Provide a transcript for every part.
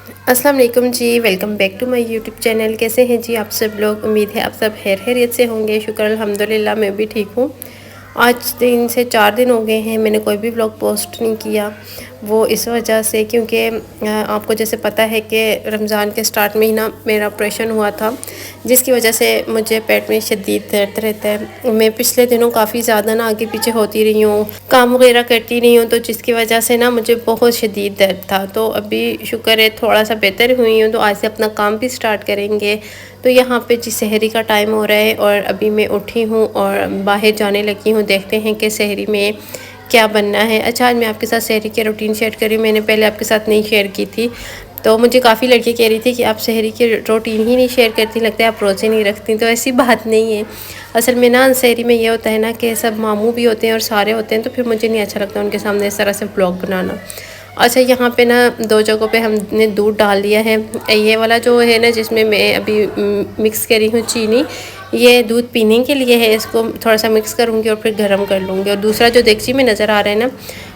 अस्सलाम वालेकुम जी। Welcome back to my YouTube channel. कैसे हैं जी आप सब लोग? उम्मीद है आप सब खैरियत से होंगे। शुक्र अल्हम्दुलिल्लाह मैं भी ठीक हूँ। आज 3 से 4 दिन हो गए हैं मैंने कोई भी व्लॉग पोस्ट नहीं किया। वो इस वजह से क्योंकि आपको जैसे पता है कि रमज़ान के स्टार्ट में ही ना मेरा ऑपरेशन हुआ था, जिसकी वजह से मुझे पेट में शदीद दर्द रहता है। मैं पिछले दिनों काफ़ी ज़्यादा ना आगे पीछे होती रही हूँ, काम वगैरह करती रही हूँ, तो जिसकी वजह से ना मुझे बहुत शदीद दर्द था। तो अभी शुक्र है थोड़ा सा बेहतर हुई हूँ, तो आज से अपना काम भी स्टार्ट करेंगे। तो यहाँ पे जी सहरी का टाइम हो रहा है और अभी मैं उठी हूँ और बाहर जाने लगी हूँ। देखते हैं कि सहरी में क्या बनना है। अच्छा, आज मैं आपके साथ सहरी की रूटीन शेयर करी, मैंने पहले आपके साथ नहीं शेयर की थी। तो मुझे काफ़ी लड़की कह रही थी कि आप सहरी की रूटीन ही नहीं शेयर करती, लगता है आप रोज़े नहीं रखती। तो ऐसी बात नहीं है। असल में ना सहरी में ये होता है ना कि सब मामू भी होते हैं और सारे होते हैं, तो फिर मुझे नहीं अच्छा लगता उनके सामने इस तरह से व्लॉग बनाना। अच्छा, यहाँ पे ना 2 जगहों पे हमने दूध डाल दिया है। ये वाला जो है ना जिसमें मैं अभी मिक्स करी हूँ चीनी, ये दूध पीने के लिए है। इसको थोड़ा सा मिक्स करूँगी और फिर गर्म कर लूँगी। और दूसरा जो देगची में नज़र आ रहा है ना,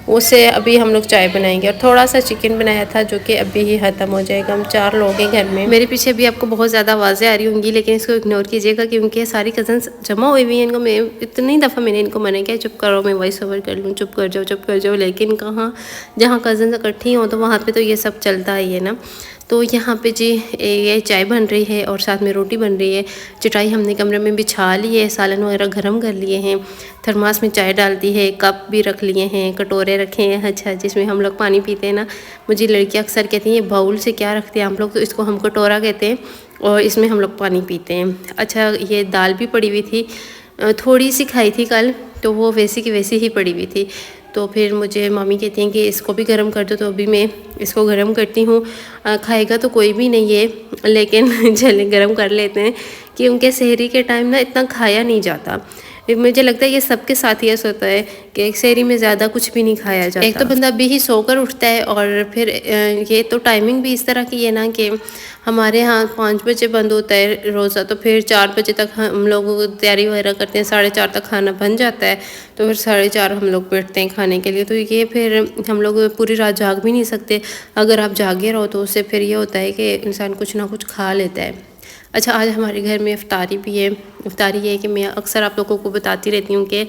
उससे अभी हम लोग चाय बनाएंगे। और थोड़ा सा चिकन बनाया था जो कि अभी ही ख़त्म हो जाएगा। हम 4 लोग हैं घर में। मेरे पीछे भी आपको बहुत ज़्यादा आवाज़ें आ रही होंगी, लेकिन इसको इग्नोर कीजिएगा क्योंकि सारी कज़न्स जमा हुई हुई हैं। इनको मैं इतनी दफ़ा मैंने इनको मना किया चुप करो, मैं वॉइस ओवर कर लूँ, चुप कर जाओ, चुप कर जाओ, लेकिन कहाँ, जहाँ कज़न्स इकट्ठी हों तो वहाँ पे तो ये सब चलता ही है ना। तो यहाँ पे जी ये चाय बन रही है और साथ में रोटी बन रही है। चटाई हमने कमरे में बिछा ली है, सालन वगैरह गर्म कर लिए हैं, थर्मास में चाय डाल दी है, कप भी रख लिए हैं, कटोरे रखे हैं, अच्छा, जिसमें हम लोग पानी पीते हैं ना। मुझे लड़कियाँ अक्सर कहती हैं ये बाउल से क्या रखते हैं आप लोग, तो इसको हम कटोरा कहते हैं और इसमें हम लोग पानी पीते हैं। अच्छा, ये दाल भी पड़ी हुई थी, थोड़ी सी खाई थी कल, तो वो वैसी की वैसी ही पड़ी हुई थी। तो फिर मुझे मामी कहती हैं कि इसको भी गर्म कर दो, तो अभी मैं इसको गर्म करती हूँ। खाएगा तो कोई भी नहीं है, लेकिन चलें गर्म कर लेते हैं क्योंकि सहरी के टाइम ना इतना खाया नहीं जाता। मुझे लगता है ये सबके साथ ही ऐसा होता है कि सहरी में ज़्यादा कुछ भी नहीं खाया जाता। एक तो बंदा अभी ही सोकर उठता है और फिर ये तो टाइमिंग भी इस तरह की है ना कि हमारे यहाँ 5 बजे बंद होता है रोज़ा, तो फिर 4 बजे तक हम लोग तैयारी वगैरह करते हैं, 4:30 तक खाना बन जाता है, तो फिर 4:30 हम लोग बैठते हैं खाने के लिए। तो ये फिर हम लोग पूरी रात जाग भी नहीं सकते। अगर आप जागे रहो तो उससे फिर ये होता है कि इंसान कुछ ना कुछ खा लेता है। अच्छा, आज हमारे घर में इफ्तारी भी है। इफ्तारी ये है कि मैं अक्सर आप लोगों को बताती रहती हूँ कि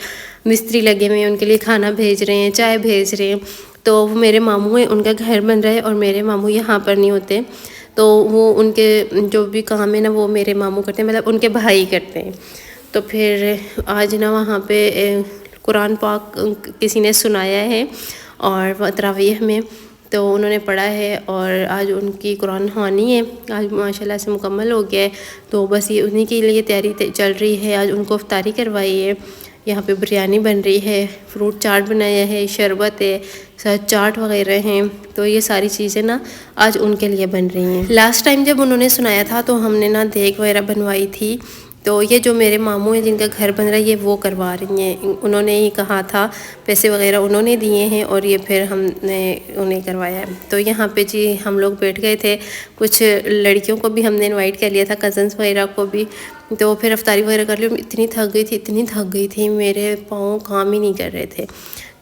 मिस्त्री लगे हुए हैं, उनके लिए खाना भेज रहे हैं, चाय भेज रहे हैं। तो वो मेरे मामू हैं, उनका घर बन रहा है और मेरे मामू यहाँ पर नहीं होते, तो वो उनके जो भी काम है ना वो मेरे मामू करते हैं, मतलब उनके भाई करते हैं। तो फिर आज ना वहाँ पे कुरान पाक किसी ने सुनाया है और तरावीह में तो उन्होंने पढ़ा है और आज उनकी कुरान ख़वानी है, आज माशाल्लाह से मुकम्मल हो गया है। तो बस ये उन्हीं के लिए तैयारी चल रही है। आज उनको इफ्तारी करवाई है। यहाँ पे बिरयानी बन रही है, फ्रूट चाट बनाया है, शरबत है, साथ चाट वगैरह हैं। तो ये सारी चीज़ें ना आज उनके लिए बन रही हैं। लास्ट टाइम जब उन्होंने सुनाया था तो हमने ना देग वगैरह बनवाई थी। तो ये जो मेरे मामू हैं जिनका घर बन रहा है ये वो करवा रही हैं। उन्होंने ही कहा था, पैसे वगैरह उन्होंने दिए हैं और ये फिर हमने उन्हें करवाया है। तो यहाँ पे जी हम लोग बैठ गए थे, कुछ लड़कियों को भी हमने इनवाइट कर लिया था, कज़न्स वगैरह को भी। तो फिर अफ्तारी वगैरह कर ली। इतनी थक गई थी, इतनी थक गई थी, मेरे पाँव काम ही नहीं कर रहे थे।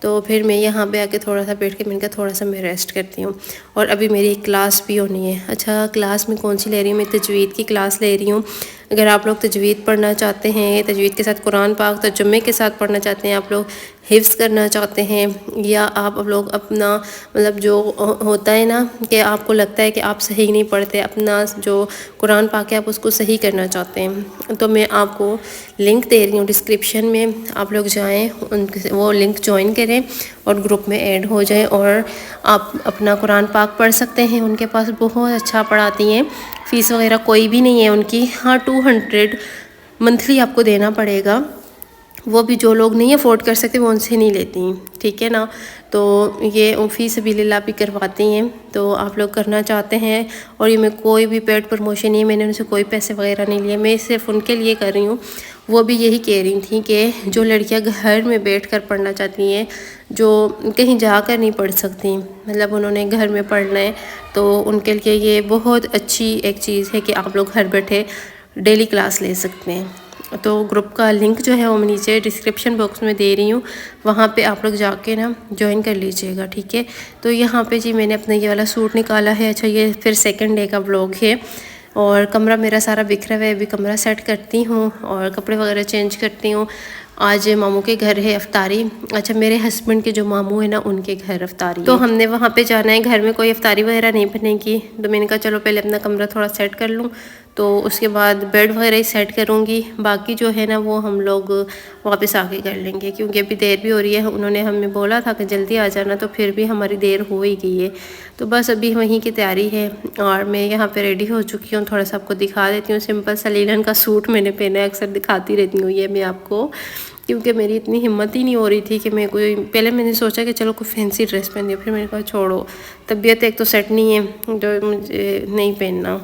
तो फिर मैं यहाँ पे आके थोड़ा सा बैठ के मैंने कहा थोड़ा सा मैं रेस्ट करती हूँ। और अभी मेरी क्लास भी होनी है। अच्छा, क्लास में कौन सी ले रही हूँ? मैं तजवीद की क्लास ले रही हूँ। अगर आप लोग तजवीद पढ़ना चाहते हैं, तजवीद के साथ कुरान पाक तर्जुमे के साथ पढ़ना चाहते हैं, आप लोग हिफ्ज़ करना चाहते हैं, या आप लोग अपना मतलब जो होता है ना कि आपको लगता है कि आप सही नहीं पढ़ते, अपना जो कुरान पाक है आप उसको सही करना चाहते हैं, तो मैं आपको लिंक दे रही हूँ डिस्क्रिप्शन में। आप लोग जाएं, वो लिंक ज्वाइन करें और ग्रुप में ऐड हो जाएं और आप अपना कुरान पाक पढ़ सकते हैं। उनके पास बहुत अच्छा पढ़ाती हैं, फ़ीस वगैरह कोई भी नहीं है उनकी। हाँ, 200 मंथली आपको देना पड़ेगा, वो भी जो लोग नहीं अफोर्ड कर सकते वो उनसे नहीं लेती, ठीक है ना। तो ये फ़ी सबिलिल्लाह भी करवाती हैं, तो आप लोग करना चाहते हैं। और ये मैं कोई भी पेड प्रमोशन नहीं है, मैंने उनसे कोई पैसे वगैरह नहीं लिए, मैं सिर्फ उनके लिए कर रही हूँ। वो भी यही कह रही थी कि जो लड़कियां घर में बैठकर पढ़ना चाहती हैं, जो कहीं जाकर नहीं पढ़ सकती, मतलब उन्होंने घर में पढ़ना है, तो उनके लिए ये बहुत अच्छी एक चीज़ है कि आप लोग घर बैठे डेली क्लास ले सकते हैं। तो ग्रुप का लिंक जो है वो मैं नीचे डिस्क्रिप्शन बॉक्स में दे रही हूँ, वहाँ पे आप लोग जाके ना ज्वाइन कर लीजिएगा, ठीक है। तो यहाँ पे जी मैंने अपना ये वाला सूट निकाला है। अच्छा, ये फिर सेकंड डे का व्लॉग है और कमरा मेरा सारा बिखरा हुआ है। अभी कमरा सेट करती हूँ और कपड़े वगैरह चेंज करती हूँ। आज मामू के घर है अफ्तारी। अच्छा, मेरे हस्बैंड के जो मामू है ना, उनके घर अफ्तारी तो हमने वहाँ पे जाना है। घर में कोई अफ्तारी वगैरह नहीं बनेगी, तो मैंने कहा चलो पहले अपना कमरा थोड़ा सेट कर लूँ, तो उसके बाद बेड वगैरह ही सेट करूँगी। बाकी जो है ना वो हम लोग वापस आके कर लेंगे, क्योंकि अभी देर भी हो रही है। उन्होंने हमें बोला था कि जल्दी आ जाना, तो फिर भी हमारी देर हो ही गई है। तो बस अभी वहीं की तैयारी है और मैं यहाँ पे रेडी हो चुकी हूँ। थोड़ा सा आपको दिखा देती हूँ। सिंपल सा लीलन का सूट मैंने पहना है, अक्सर दिखाती रहती हूँ ये मैं आपको, क्योंकि मेरी इतनी हिम्मत ही नहीं हो रही थी कि मैं कोई, पहले मैंने सोचा कि चलो कोई फैंसी ड्रेस पहन दिया, फिर मैंने कहा छोड़ो, तबीयत एक तो सेट नहीं है, जो मुझे नहीं पहनना।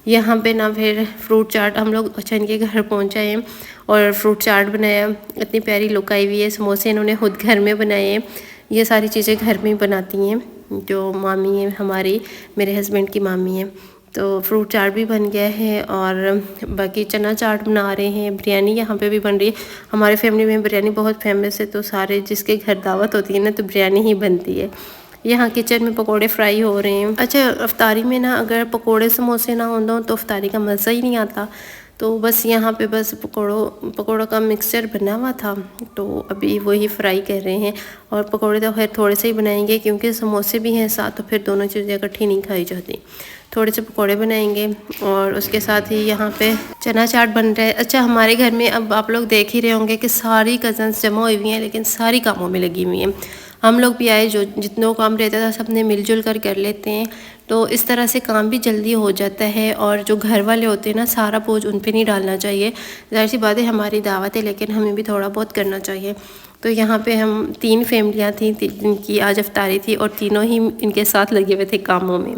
यहाँ पे ना फिर फ्रूट चाट हम लोग अच्छा इनके घर पहुँचे हैं और फ्रूट चाट बनाया। इतनी प्यारी लुक आई हुई है। समोसे इन्होंने खुद घर में बनाए हैं। ये सारी चीज़ें घर में ही बनाती हैं जो मामी है हमारी, मेरे हस्बैंड की मामी है। तो फ्रूट चाट भी बन गया है और बाकी चना चाट बना रहे हैं। बिरयानी यहाँ पे भी बन रही है। हमारे फैमिली में बिरयानी बहुत फेमस है, तो सारे जिसके घर दावत होती है ना, तो बिरयानी ही बनती है। यहाँ किचन में पकोड़े फ्राई हो रहे हैं। अच्छा, अफ्तारी में ना अगर पकोड़े समोसे ना हो तो अफ्तारी का मज़ा ही नहीं आता। तो बस यहाँ पे बस पकोड़ों का मिक्सचर बना हुआ था, तो अभी वही फ्राई कर रहे हैं। और पकोड़े तो खैर थोड़े से ही बनाएंगे, क्योंकि समोसे भी हैं साथ, तो फिर दोनों चीज़ें इकट्ठी नहीं खाई जाती। थोड़े से पकोड़े बनाएंगे और उसके साथ ही यहाँ पे चना चाट बन रहा है। अच्छा, हमारे घर में अब आप लोग देख ही रहे होंगे कि सारी कज़न्स जमा हुई हुई हैं, लेकिन सारी कामों में लगी हुई हैं। हम लोग भी आए, जो जितना काम रहता था सबने मिलजुल कर लेते हैं, तो इस तरह से काम भी जल्दी हो जाता है। और जो घर वाले होते हैं ना, सारा बोझ उन पे नहीं डालना चाहिए। ज़ाहिर सी बात है हमारी दावत है, लेकिन हमें भी थोड़ा बहुत करना चाहिए। तो यहाँ पे हम 3 फैमिलियाँ थी जिनकी आज अफ्तारी थी और तीनों ही इनके साथ लगे हुए थे कामों में।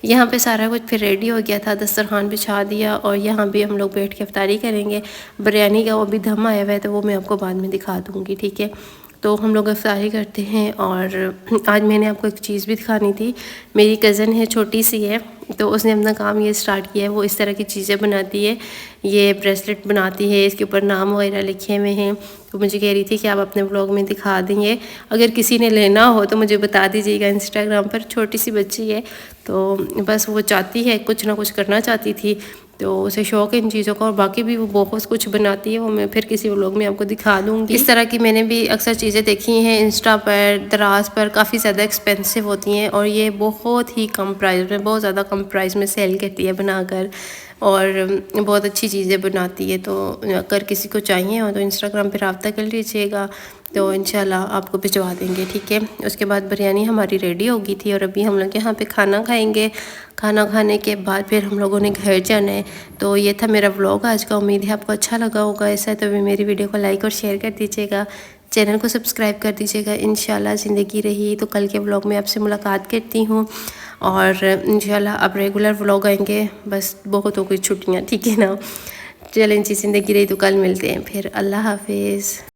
यहाँ पे सारा कुछ फिर रेडी हो गया था, दस्तरखान बिछा दिया और यहाँ भी हम लोग बैठ के अफ्तारी करेंगे। बिरयानी का वो भी दम आया हुआ है, तो वो मैं आपको बाद में दिखा दूँगी, ठीक है। तो हम लोग अफ्तारी करते हैं। और आज मैंने आपको एक चीज़ भी दिखानी थी। मेरी कज़न है, छोटी सी है, तो उसने अपना काम ये स्टार्ट किया है। वो इस तरह की चीज़ें बनाती है, ये ब्रेसलेट बनाती है, इसके ऊपर नाम वगैरह लिखे हुए हैं। तो मुझे कह रही थी कि आप अपने ब्लॉग में दिखा देंगे, अगर किसी ने लेना हो तो मुझे बता दीजिएगा इंस्टाग्राम पर। छोटी सी बच्ची है, तो बस वो चाहती है, कुछ ना कुछ करना चाहती थी, तो उसे शौक़ है इन चीज़ों का। और बाकी भी वो बहुत कुछ बनाती है, वो मैं फिर किसी व्लॉग में आपको दिखा दूँगी। इस तरह की मैंने भी अक्सर चीज़ें देखी हैं इंस्टा पर, दराज पर, काफ़ी ज़्यादा एक्सपेंसिव होती हैं और ये बहुत ही कम प्राइस में, बहुत ज़्यादा कम प्राइस में सेल करती है बनाकर, और बहुत अच्छी चीज़ें बनाती है। तो अगर किसी को चाहिए हो तो इंस्टाग्राम पर रब्ता कर लीजिएगा, तो इंशाल्लाह आपको भिजवा देंगे, ठीक है। उसके बाद बिरयानी हमारी रेडी हो गई थी और अभी हम लोग यहाँ पे खाना खाएंगे। खाना खाने के बाद फिर हम लोगों ने घर जाना है। तो ये था मेरा व्लॉग आज का। उम्मीद है आपको अच्छा लगा होगा। ऐसा है तो भी मेरी वीडियो को लाइक और शेयर कर दीजिएगा, चैनल को सब्सक्राइब कर दीजिएगा। इंशाल्लाह ज़िंदगी रही तो कल के व्लॉग में आपसे मुलाकात करती हूँ और इंशाल्लाह अब रेगुलर व्लॉग आएंगे। बस बहुत हो गई छुट्टियाँ, ठीक है ना। चलें जी, ज़िंदगी रही तो कल मिलते हैं फिर। अल्लाह हाफिज़।